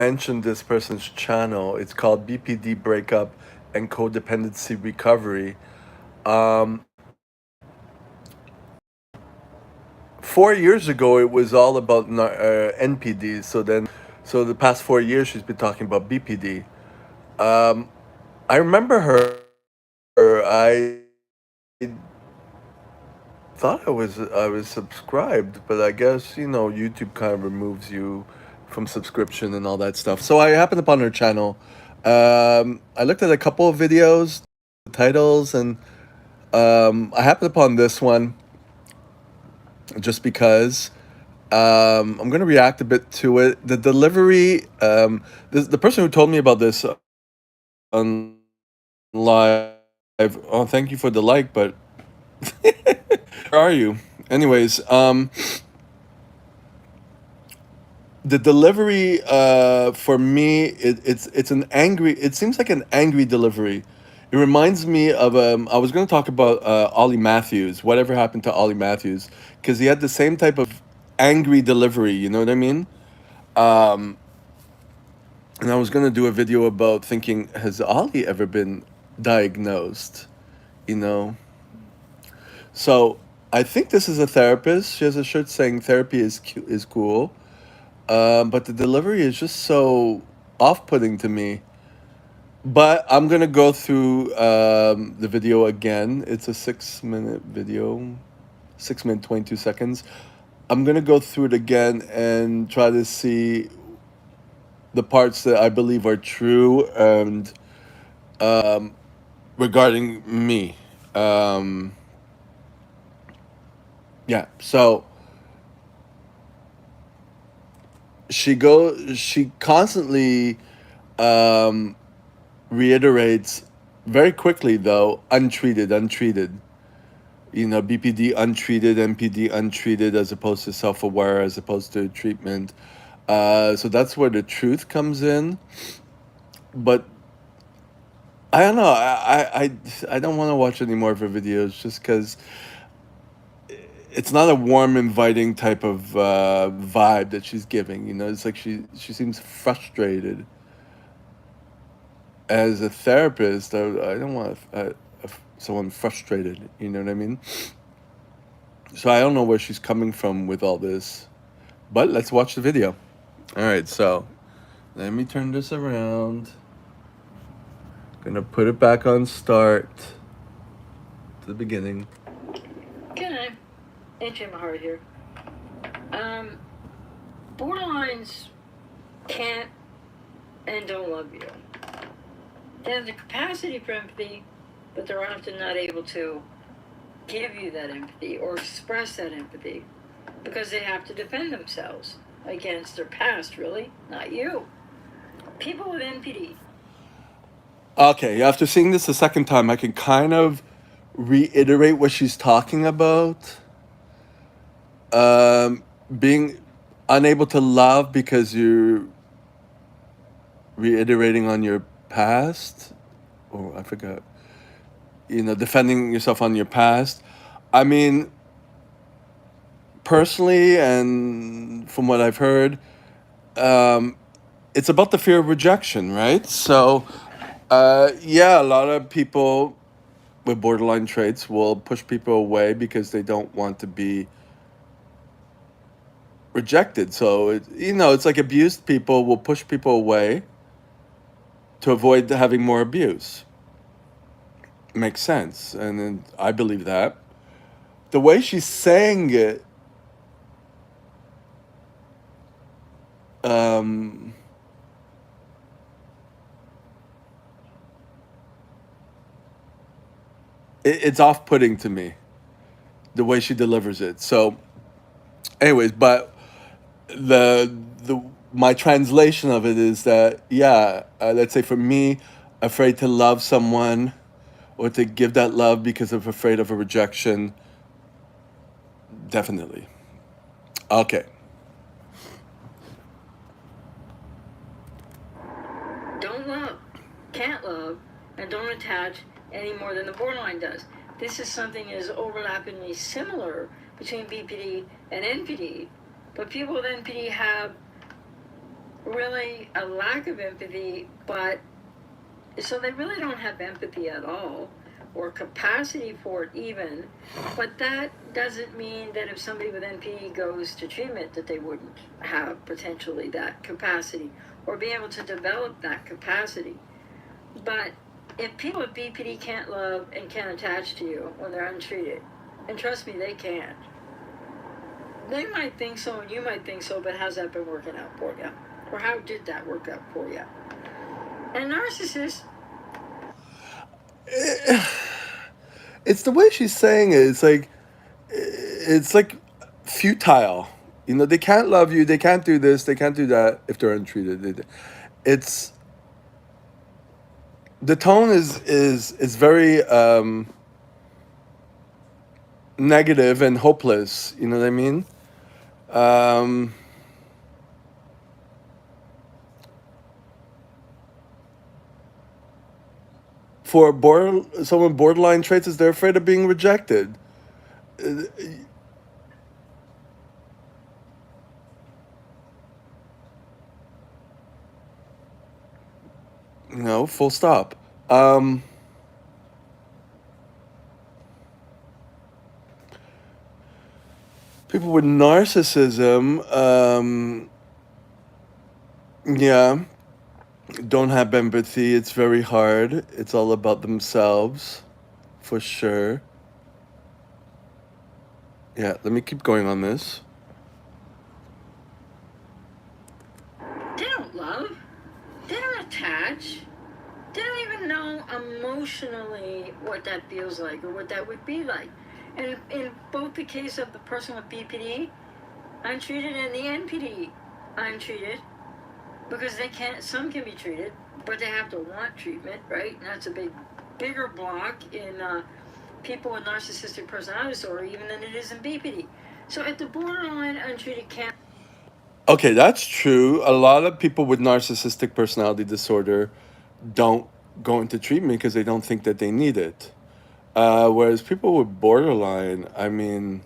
mentioned this person's channel. It's called BPD Breakup and Codependency Recovery. Um, 4 years ago, it was all about NPD. So the past 4 years, she's been talking about BPD. Um, I remember her. I thought I was subscribed, but I guess YouTube kind of removes you from subscription and all that stuff. So I happened upon her channel. I looked at a couple of videos, the titles, and I happened upon this one just because I'm gonna react a bit to it. The delivery, the person who told me about this on live. Oh, thank you for the like, but where are you? Anyways, the delivery for me, it's an angry. It seems like an angry delivery. It reminds me of I was going to talk about Ollie Matthews. Whatever happened to Ollie Matthews? Because he had the same type of angry delivery. You know what I mean? Um, and I was going to do a video about thinking, has Ollie ever been diagnosed? You know. So I think this is a therapist. She has a shirt saying therapy is cool. But the delivery is just so off-putting to me. But I'm gonna go through the video again. It's a 6-minute video, 6 minute 22 seconds. I'm gonna go through it again and try to see the parts that I believe are true and regarding me. Um, yeah. So she constantly um, reiterates very quickly though, untreated. BPD untreated, NPD untreated, as opposed to self-aware, as opposed to treatment. So that's where the truth comes in. But I don't know. I don't want to watch any more of her videos just because it's not a warm, inviting type of vibe that she's giving. It's like she seems frustrated. As a therapist, I don't want someone frustrated. You know what I mean? So I don't know where she's coming from with all this. But let's watch the video. All right, so let me turn this around. Gonna put it back on start to the beginning. Can I? AJ Mahara here. Borderlines can't and don't love you. They have the capacity for empathy, but they're often not able to give you that empathy or express that empathy because they have to defend themselves against their past, really, not you. People with NPD. Okay, after seeing this a second time, I can kind of reiterate what she's talking about. Being unable to love because you're reiterating on your past. Oh, I forgot. Defending yourself on your past. I mean, personally, and from what I've heard, um, it's about the fear of rejection, right? So, yeah, a lot of people with borderline traits will push people away because they don't want to be rejected. So, it's like abused people will push people away to avoid having more abuse. Makes sense. And then I believe that. The way she's saying it, um, it's off putting to me, the way she delivers it. So, anyways, but the my translation of it is that, yeah, let's say for me, afraid to love someone or to give that love because of afraid of a rejection, definitely. Okay. Don't love, can't love, and don't attach any more than the borderline does. This is something that is overlappingly similar between BPD and NPD, but people with NPD have really a lack of empathy, but so they really don't have empathy at all or capacity for it even. But that doesn't mean that if somebody with NPD goes to treatment that they wouldn't have potentially that capacity or be able to develop that capacity. But if people with BPD can't love and can't attach to you when they're untreated, and trust me, they can't. They might think so and you might think so, but how's that been working out for you? Or how did that work out for you? And narcissists, It's the way she's saying it. It's like futile. You know, they can't love you. They can't do this. They can't do that if they're untreated. It's the tone is very negative and hopeless. You know what I mean? Um, for someone borderline traits is they're afraid of being rejected. Uh, You know, full stop. Um, People with narcissism, yeah, don't have empathy. It's very hard. It's all about themselves, for sure. Yeah, let me keep going on this. they don't love, they don't attach, they don't even know emotionally what that feels like or what that would be like. And in both the case of the person with BPD untreated and the NPD untreated, because they can't, some can be treated, but they have to want treatment, right? And that's a bigger block in people with narcissistic personality disorder even than it is in BPD. So at the borderline untreated can't. Okay, that's true. A lot of people with narcissistic personality disorder don't go into treatment because they don't think that they need it. Whereas people with borderline, I mean,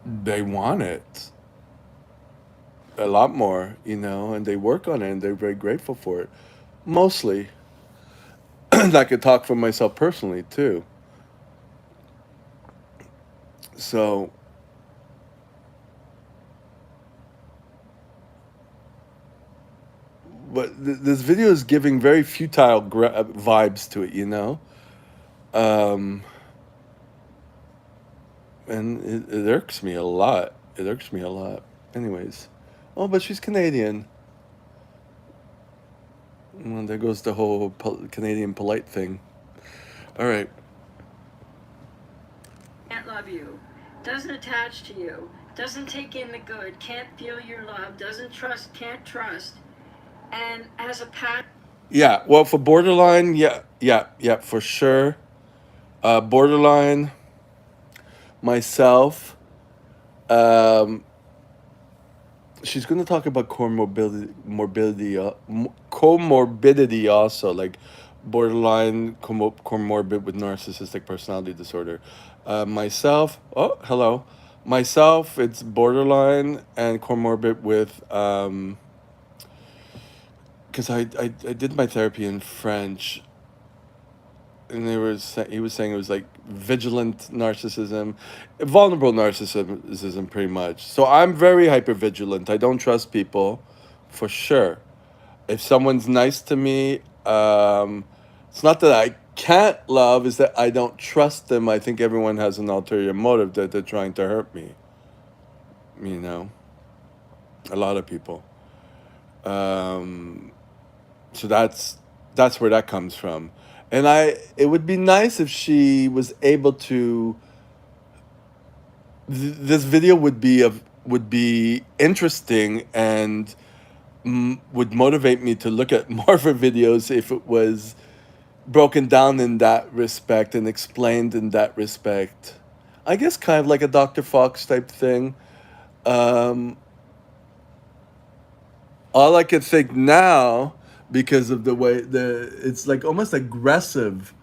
they want it a lot more, you know, and they work on it and they're very grateful for it. Mostly. And I could talk for myself personally too. So, but this video is giving very futile vibes to it, you know? Um, and it irks me a lot. It irks me a lot. Anyways. Oh, but she's Canadian. Well, there goes the whole Canadian polite thing. All right. Can't love you, doesn't attach to you, doesn't take in the good, can't feel your love, doesn't trust, can't trust, and has a pattern. Yeah. Well, for borderline, yeah, for sure. Borderline, myself. Um, she's going to talk about comorbidity also, like borderline comorbid with narcissistic personality disorder. Myself, oh, hello. Myself, it's borderline and comorbid with, because I did my therapy in French, and he was saying it was like vigilant narcissism, vulnerable narcissism, pretty much. So I'm very hyper vigilant. I don't trust people, for sure. If someone's nice to me, it's not that I can't love; is that I don't trust them. I think everyone has an ulterior motive that they're trying to hurt me. You know, a lot of people. Um, so that's where that comes from. And it would be nice if she was able to. This video would be interesting and would motivate me to look at more of her videos if it was broken down in that respect and explained in that respect. I guess kind of like a Dr. Fox type thing. Um, all I can think now, because of the way it's like almost aggressive,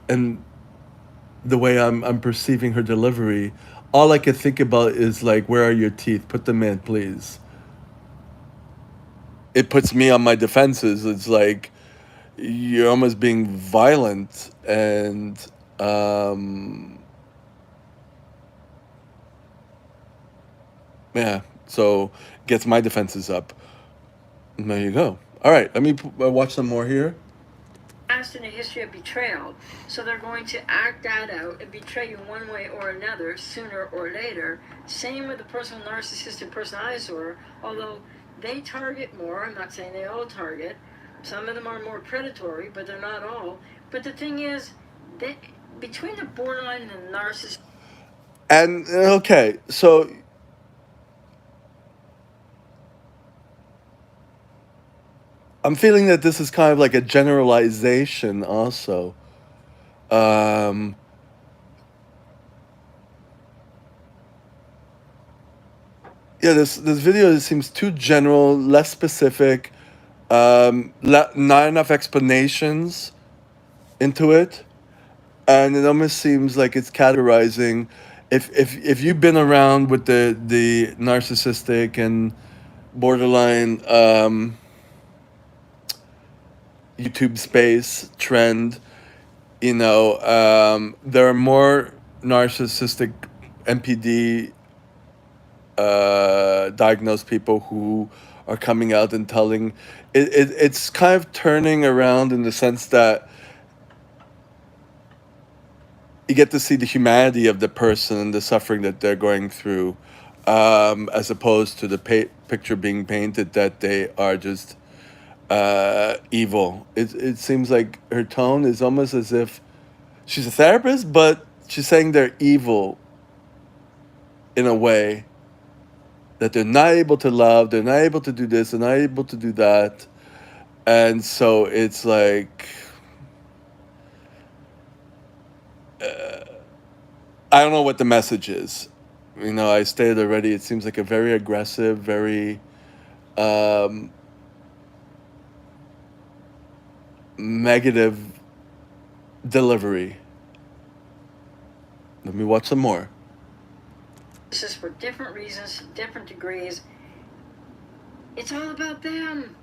and the way I'm perceiving her delivery. all I could think about is like, where are your teeth? Put them in, please. It puts me on my defenses. It's like you're almost being violent, and um, yeah, so gets my defenses up. And there you go. All right, let me watch some more here. Past in a history of betrayal, so they're going to act that out and betray you one way or another sooner or later. Same with the person with narcissistic personality disorder, although they target more. I'm not saying they all target. Some of them are more predatory, but they're not all. But the thing is, they, between the borderline and the narcissist. And okay, so I'm feeling that this is kind of like a generalization also. Um, yeah, this video seems too general, less specific, not enough explanations into it, and it almost seems like it's categorizing. If you've been around with the narcissistic and borderline YouTube space trend, there are more narcissistic NPD diagnosed people who are coming out and telling it's kind of turning around in the sense that you get to see the humanity of the person and the suffering that they're going through, as opposed to the picture being painted that they are just evil. It seems like her tone is almost as if she's a therapist, but she's saying they're evil in a way that they're not able to love, they're not able to do this, they're not able to do that. And so it's like, I don't know what the message is. I stated already, it seems like a very aggressive, very negative delivery. Let me watch some more. This is for different reasons, different degrees. It's all about them.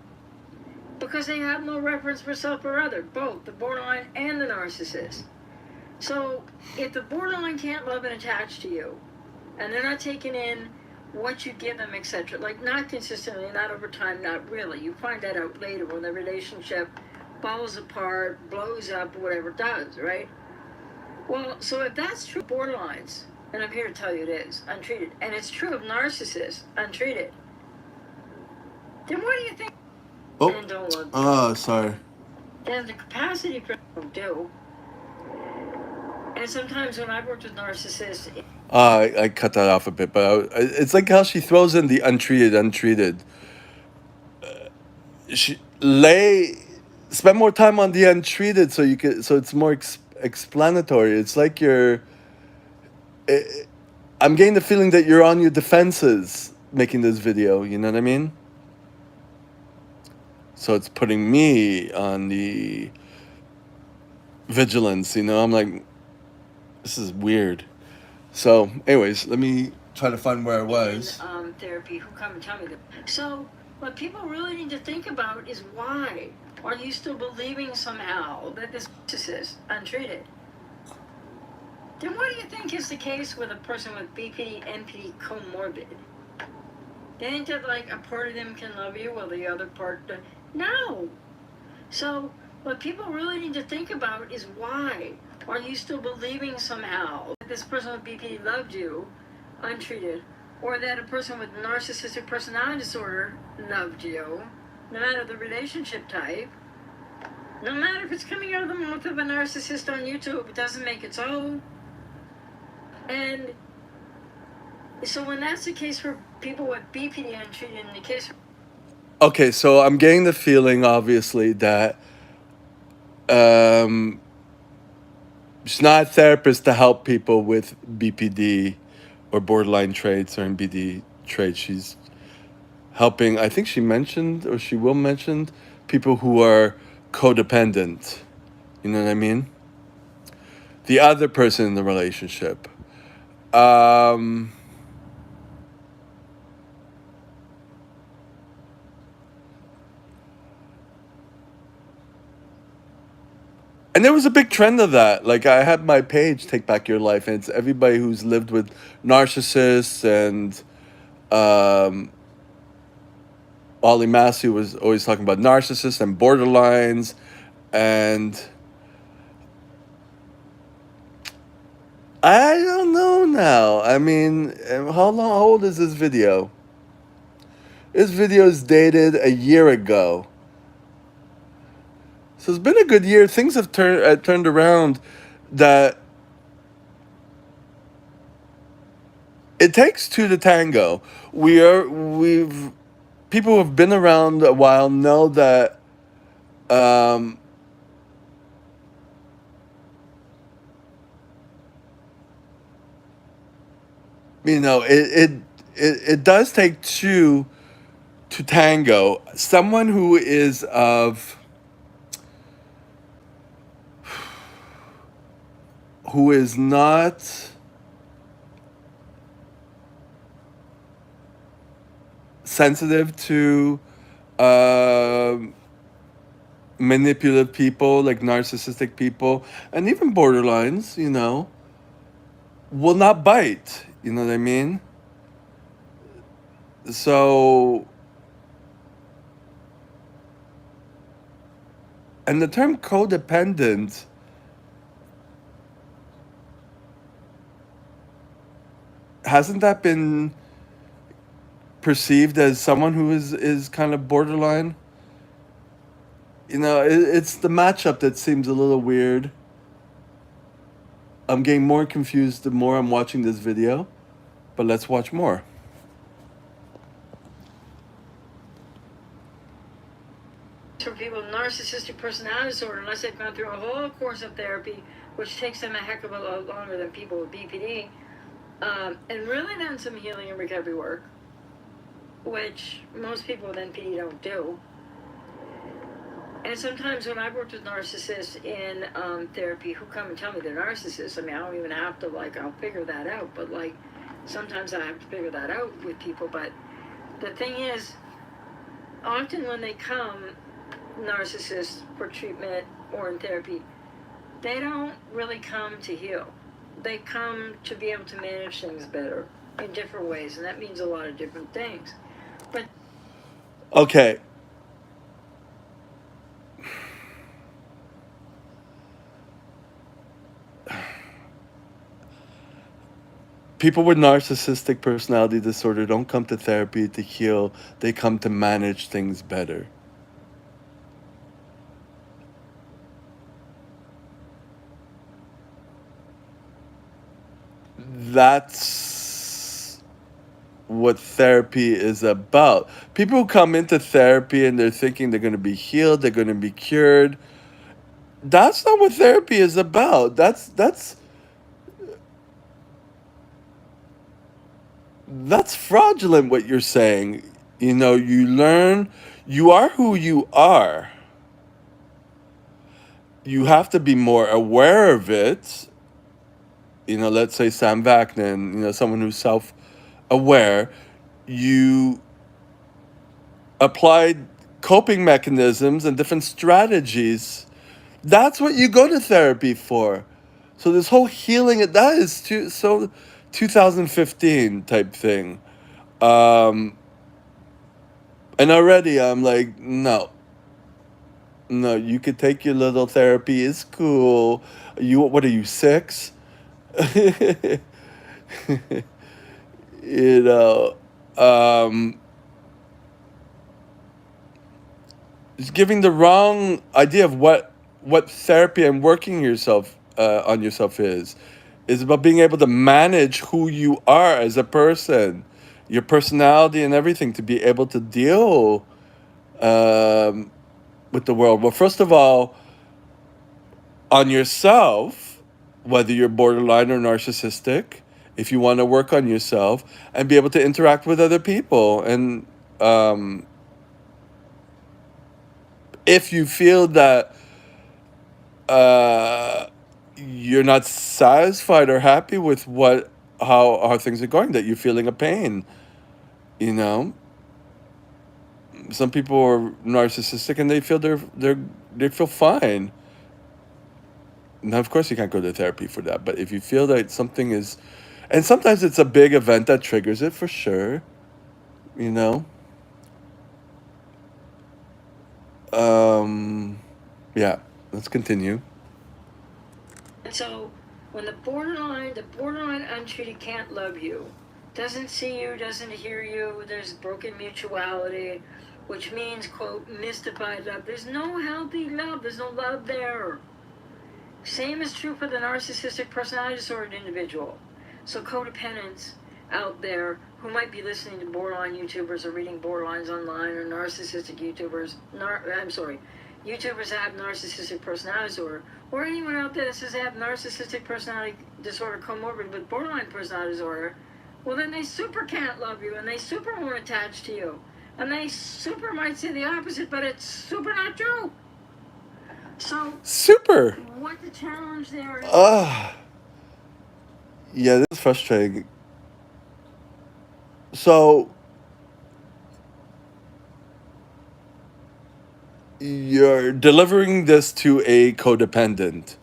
Because they have no reference for self or other, both the borderline and the narcissist. So if the borderline can't love and attach to you, and they're not taking in what you give them, etc., like not consistently, not over time, not really. You find that out later when the relationship falls apart, blows up, whatever it does, right? Well, so if that's true of borderlines, and I'm here to tell you it is, untreated, and it's true of narcissists, untreated, then what do you think? And don't love you. Oh, sorry. They have the capacity for do. And sometimes when I've worked with narcissists, I cut that off a bit, but it's like how she throws in the untreated. Spend more time on the untreated so it's more explanatory. It's like I'm getting the feeling that you're on your defenses making this video. You know what I mean? So it's putting me on the vigilance. I'm like, this is weird. So, anyways, let me try to find where I was. in therapy who come and tell me that. So what people really need to think about is, why are you still believing somehow that this is untreated? Then what do you think is the case with a person with BPD, NPD, comorbid? They think that like a part of them can love you while the other part no. So what people really need to think about is, why are you still believing somehow that this person with BPD loved you untreated, or that a person with narcissistic personality disorder loved you, no matter the relationship type, no matter if it's coming out of the mouth of a narcissist on YouTube, it doesn't make it so. And so when that's the case for people with BPD untreated, in the case of... Okay, so I'm getting the feeling, obviously, that she's not a therapist to help people with BPD or borderline traits or NPD traits. She's helping, I think she mentioned, or she will mention, people who are codependent. You know what I mean? The other person in the relationship. Um, and there was a big trend of that. Like I had my page, Take Back Your Life, and it's everybody who's lived with narcissists and um, Ollie Massey was always talking about narcissists and borderlines, and I don't know now. I mean, how old is this video? This video is dated a year ago, so it's been a good year. Things have turned around. That it takes two to tango. We've people who have been around a while know that um, you know it does take two to tango. Someone who is of who is not sensitive to um manipulative people, like narcissistic people, and even borderlines, will not bite. You know what I mean? So, and the term codependent, hasn't that been perceived as someone who is kind of borderline? It's the matchup that seems a little weird. I'm getting more confused the more I'm watching this video, but let's watch more. For people with narcissistic personality disorder, unless they've gone through a whole course of therapy, which takes them a heck of a lot longer than people with BPD, and really done some healing and recovery work, which most people with NPD don't do. And sometimes when I've worked with narcissists in therapy who come and tell me they're narcissists, I mean, I don't even have to, I'll figure that out, but, sometimes I have to figure that out with people. But the thing is, often when they come, narcissists, for treatment or in therapy, they don't really come to heal. They come to be able to manage things better in different ways, and that means a lot of different things. But Okay. People with narcissistic personality disorder don't come to therapy to heal, they come to manage things better. That's what therapy is about. People who come into therapy and they're thinking they're going to be healed, they're going to be cured. That's not what therapy is about. That's fraudulent what you're saying. You learn, you are who you are. You have to be more aware of it. Let's say Sam Vaknin, someone who's self-aware. You applied coping mechanisms and different strategies. That's what you go to therapy for. So this whole healing, that is 2015 type thing. Um, and already I'm like, no, no, you could take your little therapy. It's cool. What are you, 6? you know, um, it's giving the wrong idea of what therapy and working yourself on yourself is about being able to manage who you are as a person, your personality and everything, to be able to deal um, with the world. Well, first of all, on yourself, whether you're borderline or narcissistic, if you want to work on yourself and be able to interact with other people. And if you feel that you're not satisfied or happy with what how things are going, that you're feeling a pain, you know. Some people are narcissistic and they feel fine. Now, of course, you can't go to therapy for that, but if you feel that something is, and sometimes it's a big event that triggers it for sure, you know. Um, yeah, let's continue. And so when the borderline untreated can't love you, doesn't see you, doesn't hear you, there's broken mutuality, which means, quote, mystified love. There's no healthy love, there's no love there. Same is true for the narcissistic personality disordered individual. So codependents out there who might be listening to borderline YouTubers or reading borderlines online, or narcissistic YouTubers, YouTubers that have narcissistic personality disorder, or anyone out there that says they have narcissistic personality disorder comorbid with borderline personality disorder, well then they super can't love you, and they super won't attach to you, and they super might say the opposite, but it's super not true. So Super. what the challenge there is? Yeah, this is frustrating. So you're delivering this to a codependent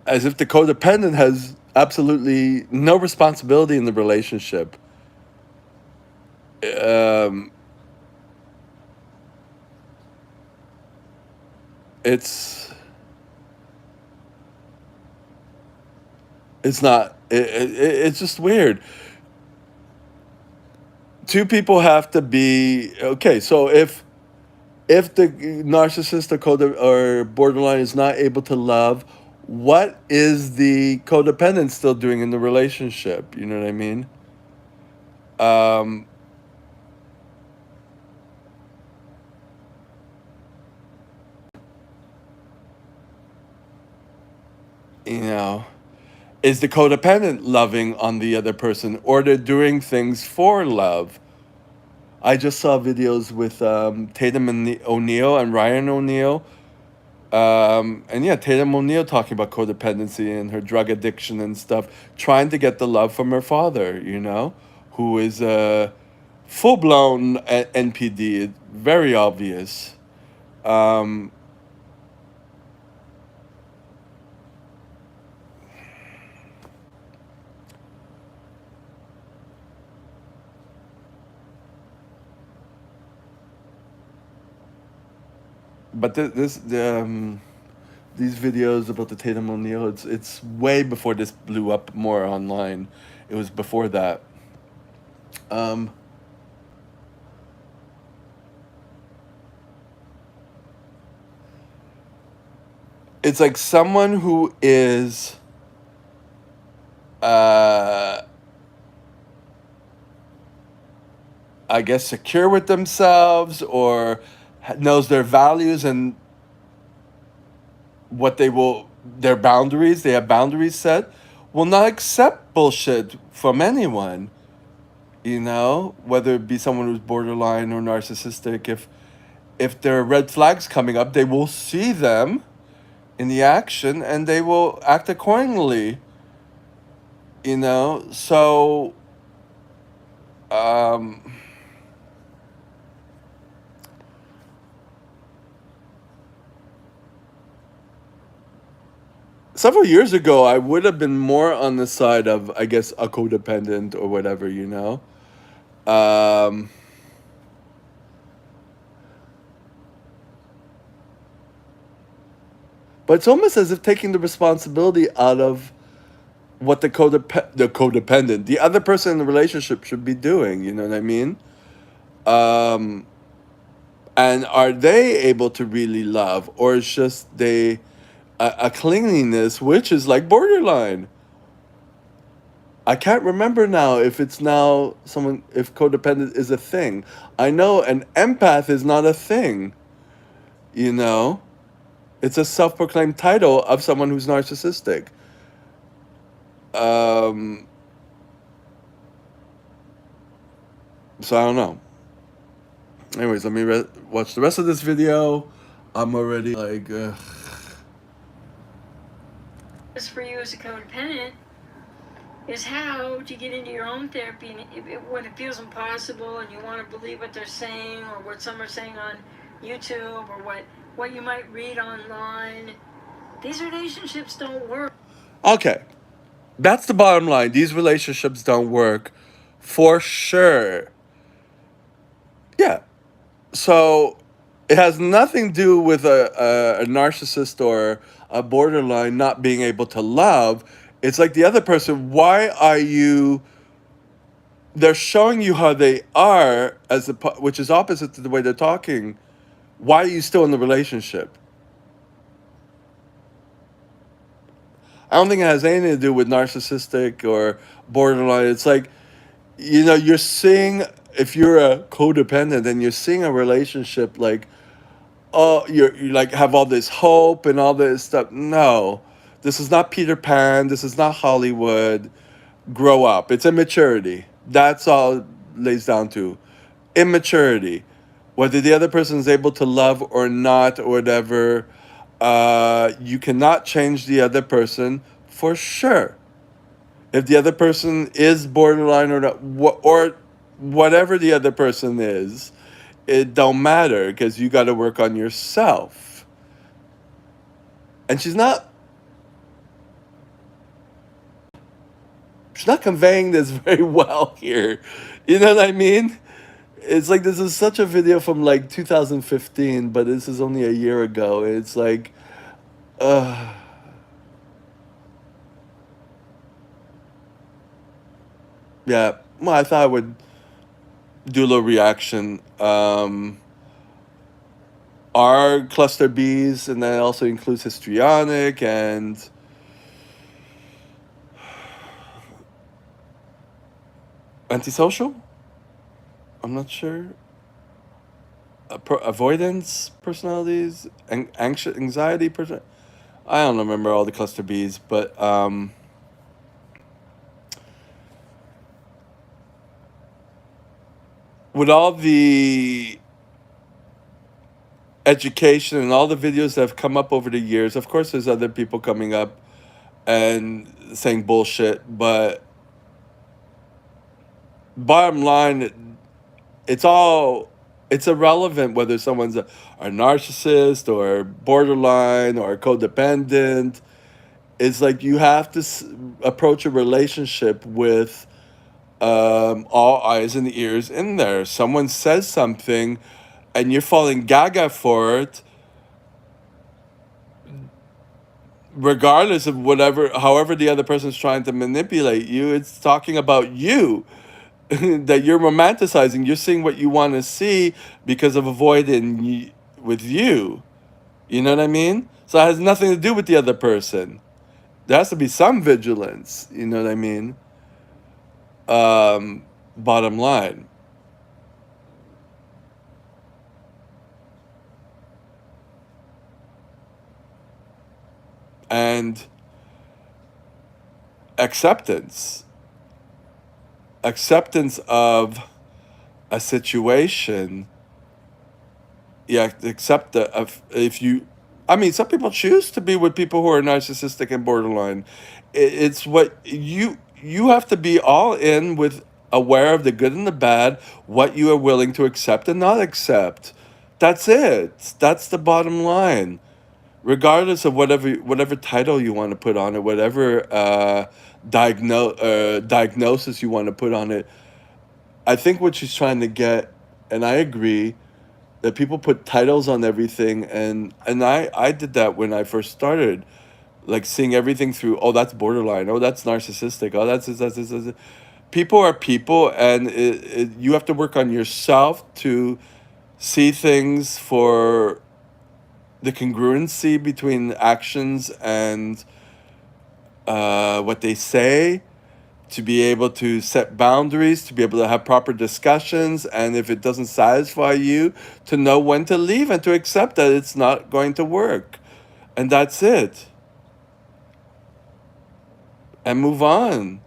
as if the codependent has absolutely no responsibility in the relationship. Um, it's not. It's just weird. Two people have to be okay. So if the narcissist or or borderline is not able to love, what is the codependent still doing in the relationship? You know what I mean? Um, you know, is the codependent loving on the other person, or they're doing things for love? I just saw videos with Tatum and O'Neal and Ryan O'Neal. And yeah, Tatum O'Neal talking about codependency and her drug addiction and stuff, trying to get the love from her father, you know, who is a full blown NPD, very obvious. Um, but these videos about the Tatum O'Neal, it's way before this blew up more online. It was before that. Um, it's like someone who is uh, I guess secure with themselves, or knows their values and what their boundaries, they have boundaries set, will not accept bullshit from anyone, you know, whether it be someone who's borderline or narcissistic. If there are red flags coming up, they will see them in the action and they will act accordingly, you know. So um several years ago, I would have been more on the side of, I guess, a codependent or whatever, you know. Um, but it's almost as if taking the responsibility out of what the other person in the relationship should be doing. You know what I mean? Um, and are they able to really love, or is just a clinginess, which is like borderline? I can't remember now if it's now someone, if codependent is a thing. I know an empath is not a thing, you know? It's a self proclaimed title of someone who's narcissistic. Um, so I don't know. Anyways, let me watch the rest of this video. I'm already For you as a codependent, is how to get into your own therapy when it feels impossible and you want to believe what they're saying or what some are saying on YouTube or what you might read online. These relationships don't work. Okay, that's the bottom line. These relationships don't work for sure. Yeah. So it has nothing to do with a narcissist or a borderline not being able to love. It's like the other person, why are you, they're showing you how they are, which is opposite to the way they're talking. Why are you still in the relationship? I don't think it has anything to do with narcissistic or borderline. It's like, you're seeing, if you're a codependent and you're seeing a relationship like, oh, you like have all this hope and all this stuff. No, this is not Peter Pan. This is not Hollywood. Grow up. It's immaturity. That's all it lays down to. Immaturity. Whether the other person is able to love or not or whatever, you cannot change the other person for sure. If the other person is borderline or not, or whatever the other person is, it don't matter because you got to work on yourself. And she's not conveying this very well here. You know what I mean? It's like this is such a video from like 2015, but this is only a year ago. It's like, uh, yeah. Well, I thought I would do a little reaction. Are cluster Bs, and that also includes histrionic and antisocial? I'm not sure. Avoidance personalities, anxious, anxiety person. I don't remember all the cluster Bs, but with all the education and all the videos that have come up over the years, of course, there's other people coming up and saying bullshit, but bottom line, it's irrelevant whether someone's a narcissist or borderline or codependent. It's like you have to approach a relationship with all eyes and ears in there. Someone says something and you're falling gaga for it, regardless of however the other person's trying to manipulate you. It's talking about you. That you're romanticizing. You're seeing what you want to see because of avoiding with you. You know what I mean? So it has nothing to do with the other person. There has to be some vigilance. You know what I mean? Bottom line. And acceptance. Acceptance of a situation. Yeah, accept that if you, I mean, some people choose to be with people who are narcissistic and borderline. It's what you have to be all in with, aware of the good and the bad, what you are willing to accept and not accept. That's it. That's the bottom line. Regardless of whatever title you want to put on it, whatever diagnosis you want to put on it, I think what she's trying to get, and I agree, that people put titles on everything, and I did that when I first started, like seeing everything through, oh, that's borderline, oh, that's narcissistic, oh, that's people are people, and you have to work on yourself to see things for the congruency between actions and what they say, to be able to set boundaries, to be able to have proper discussions, and if it doesn't satisfy you, to know when to leave and to accept that it's not going to work. And that's it. And move on.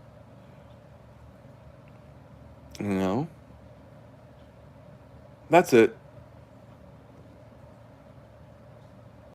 You know? That's it.